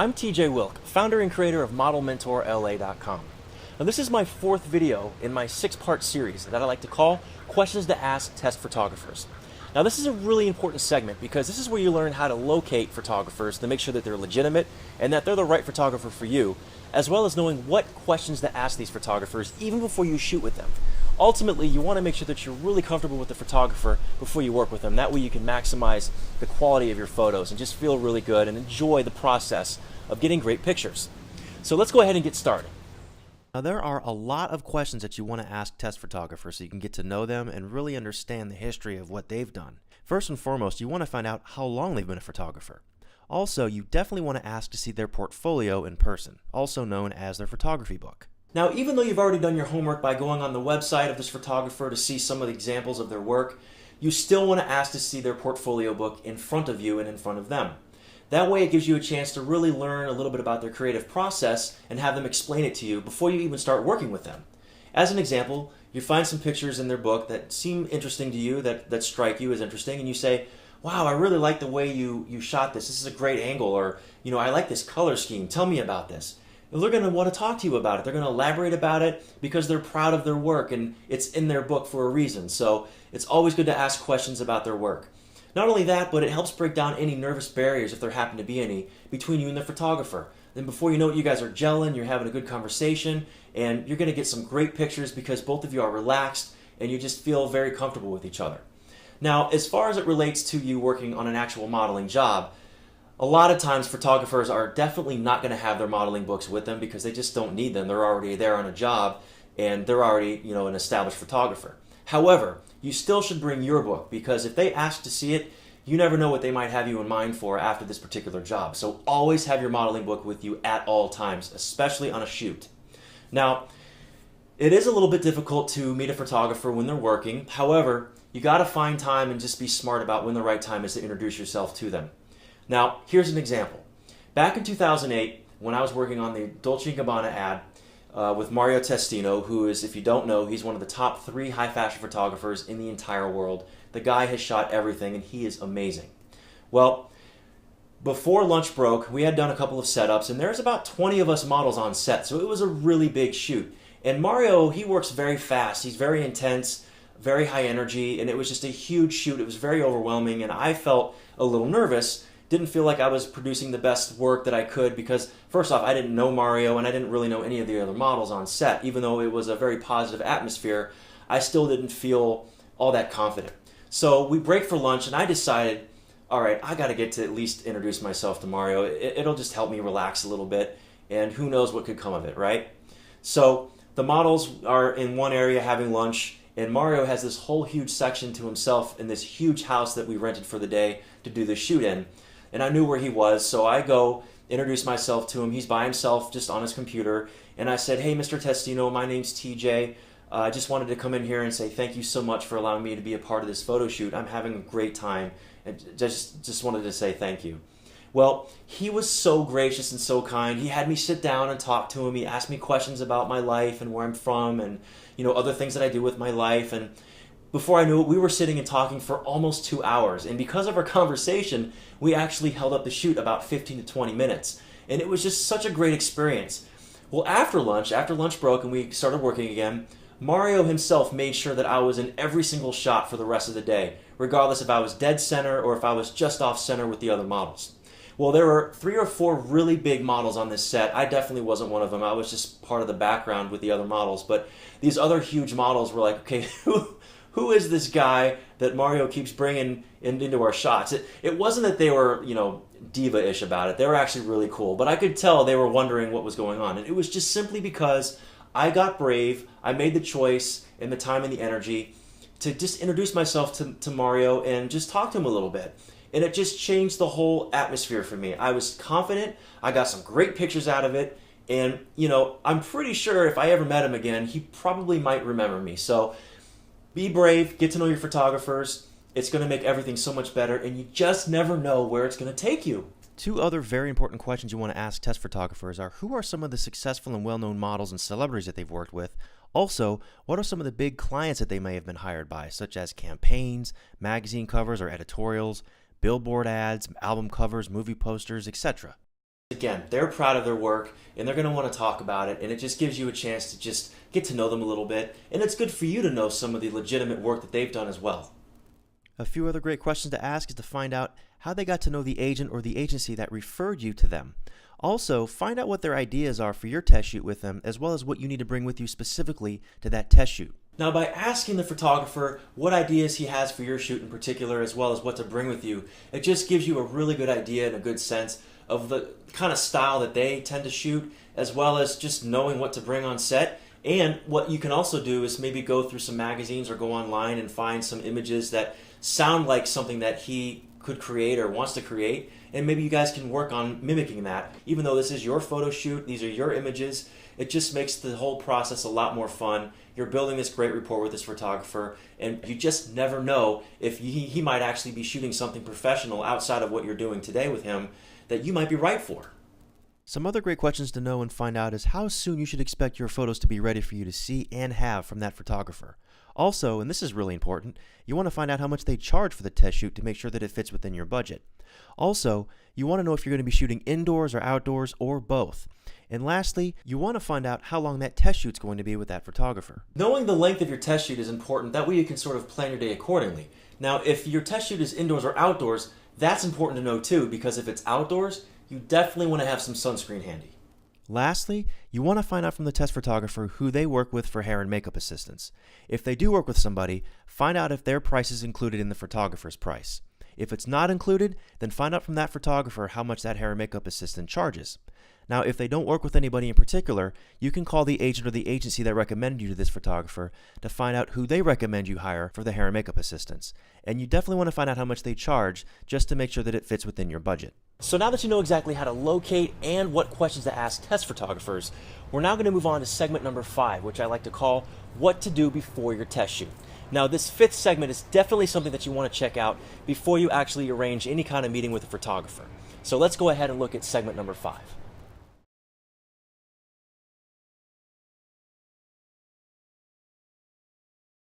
I'm TJ Wilk, founder and creator of ModelMentorLA.com. Now this is my fourth video in my six-part series that I like to call Questions to Ask Test Photographers. Now this is a really important segment because this is where you learn how to locate photographers to make sure that they're legitimate and that they're the right photographer for you, as well as knowing what questions to ask these photographers even before you shoot with them. Ultimately, you want to make sure that you're really comfortable with the photographer before you work with them. That way you can maximize the quality of your photos and just feel really good and enjoy the process of getting great pictures. So let's go ahead and get started. Now there are a lot of questions that you want to ask test photographers so you can get to know them and really understand the history of what they've done. First and foremost, you want to find out how long they've been a photographer. Also, you definitely want to ask to see their portfolio in person, also known as their photography book. Now, even though you've already done your homework by going on the website of this photographer to see some of the examples of their work, you still want to ask to see their portfolio book in front of you and in front of them. That way it gives you a chance to really learn a little bit about their creative process and have them explain it to you before you even start working with them. As an example, you find some pictures in their book that seem interesting to you, that strike you as interesting, and you say, wow, I really like the way you shot this. This is a great angle, or, I like this color scheme. Tell me about this. They're going to want to talk to you about it. They're going to elaborate about it because they're proud of their work and it's in their book for a reason. So it's always good to ask questions about their work. Not only that, but it helps break down any nervous barriers, if there happen to be any, between you and the photographer. Then before you know it, you guys are gelling, you're having a good conversation, and you're going to get some great pictures because both of you are relaxed and you just feel very comfortable with each other. Now, as far as it relates to you working on an actual modeling job, a lot of times photographers are definitely not going to have their modeling books with them because they just don't need them. They're already there on a job and they're already, an established photographer. However, you still should bring your book because if they ask to see it, you never know what they might have you in mind for after this particular job. So always have your modeling book with you at all times, especially on a shoot. Now, it is a little bit difficult to meet a photographer when they're working. However, you got to find time and just be smart about when the right time is to introduce yourself to them. Now, here's an example. Back in 2008, when I was working on the Dolce & Gabbana ad with Mario Testino, who is, if you don't know, he's one of the top 3 high fashion photographers in the entire world. The guy has shot everything, and he is amazing. Well, before lunch broke, we had done a couple of setups, and there's about 20 of us models on set, so it was a really big shoot. And Mario, he works very fast. He's very intense, very high energy, and it was just a huge shoot. It was very overwhelming, and I felt a little nervous. Didn't feel like I was producing the best work that I could because, first off, I didn't know Mario and I didn't really know any of the other models on set. Even though it was a very positive atmosphere, I still didn't feel all that confident. So we break for lunch and I decided, all right, I got to get to at least introduce myself to Mario. It'll just help me relax a little bit and who knows what could come of it, right? So the models are in one area having lunch and Mario has this whole huge section to himself in this huge house that we rented for the day to do the shoot in. And I knew where he was, so I go introduce myself to him. He's by himself just on his computer. And I said, hey, Mr. Testino, my name's TJ. I just wanted to come in here and say thank you so much for allowing me to be a part of this photo shoot. I'm having a great time. And just wanted to say thank you. Well, he was so gracious and so kind. He had me sit down and talk to him. He asked me questions about my life and where I'm from and other things that I do with my life. And before I knew it, we were sitting and talking for almost 2 hours. And because of our conversation, we actually held up the shoot about 15 to 20 minutes. And it was just such a great experience. Well, after lunch broke and we started working again, Mario himself made sure that I was in every single shot for the rest of the day, regardless if I was dead center or if I was just off center with the other models. Well, there were 3 or 4 really big models on this set. I definitely wasn't one of them. I was just part of the background with the other models. But these other huge models were like, okay, who is this guy that Mario keeps bringing into our shots? It wasn't that they were, diva-ish about it. They were actually really cool. But I could tell they were wondering what was going on. And it was just simply because I got brave. I made the choice and the time and the energy to just introduce myself to Mario and just talk to him a little bit. And it just changed the whole atmosphere for me. I was confident. I got some great pictures out of it. And, I'm pretty sure if I ever met him again, he probably might remember me. So be brave, get to know your photographers. It's going to make everything so much better, and you just never know where it's going to take you. 2 other very important questions you want to ask test photographers are who are some of the successful and well-known models and celebrities that they've worked with? Also, what are some of the big clients that they may have been hired by, such as campaigns, magazine covers or editorials, billboard ads, album covers, movie posters, etc.? Again, they're proud of their work and they're going to want to talk about it, and it just gives you a chance to just get to know them a little bit, and it's good for you to know some of the legitimate work that they've done as well. A few other great questions to ask is to find out how they got to know the agent or the agency that referred you to them. Also, find out what their ideas are for your test shoot with them, as well as what you need to bring with you specifically to that test shoot. Now, by asking the photographer what ideas he has for your shoot in particular, as well as what to bring with you, it just gives you a really good idea and a good sense of the kind of style that they tend to shoot, as well as just knowing what to bring on set. And what you can also do is maybe go through some magazines or go online and find some images that sound like something that he could create or wants to create, and maybe you guys can work on mimicking that. Even though this is your photo shoot, these are your images, it just makes the whole process a lot more fun. You're building this great rapport with this photographer, and you just never know if he might actually be shooting something professional outside of what you're doing today with him that you might be right for. Some other great questions to know and find out is how soon you should expect your photos to be ready for you to see and have from that photographer. Also, and this is really important, you want to find out how much they charge for the test shoot to make sure that it fits within your budget. Also, you want to know if you're going to be shooting indoors or outdoors or both. And lastly, you want to find out how long that test shoot's going to be with that photographer. Knowing the length of your test shoot is important. That way you can sort of plan your day accordingly. Now, if your test shoot is indoors or outdoors, that's important to know too, because if it's outdoors, you definitely want to have some sunscreen handy. Lastly, you want to find out from the test photographer who they work with for hair and makeup assistance. If they do work with somebody, find out if their price is included in the photographer's price. If it's not included, then find out from that photographer how much that hair and makeup assistant charges. Now, if they don't work with anybody in particular, you can call the agent or the agency that recommended you to this photographer to find out who they recommend you hire for the hair and makeup assistants. And you definitely want to find out how much they charge just to make sure that it fits within your budget. So now that you know exactly how to locate and what questions to ask test photographers, we're now going to move on to segment number 5, which I like to call what to do before your test shoot. Now, this 5th segment is definitely something that you want to check out before you actually arrange any kind of meeting with a photographer. So let's go ahead and look at segment number 5.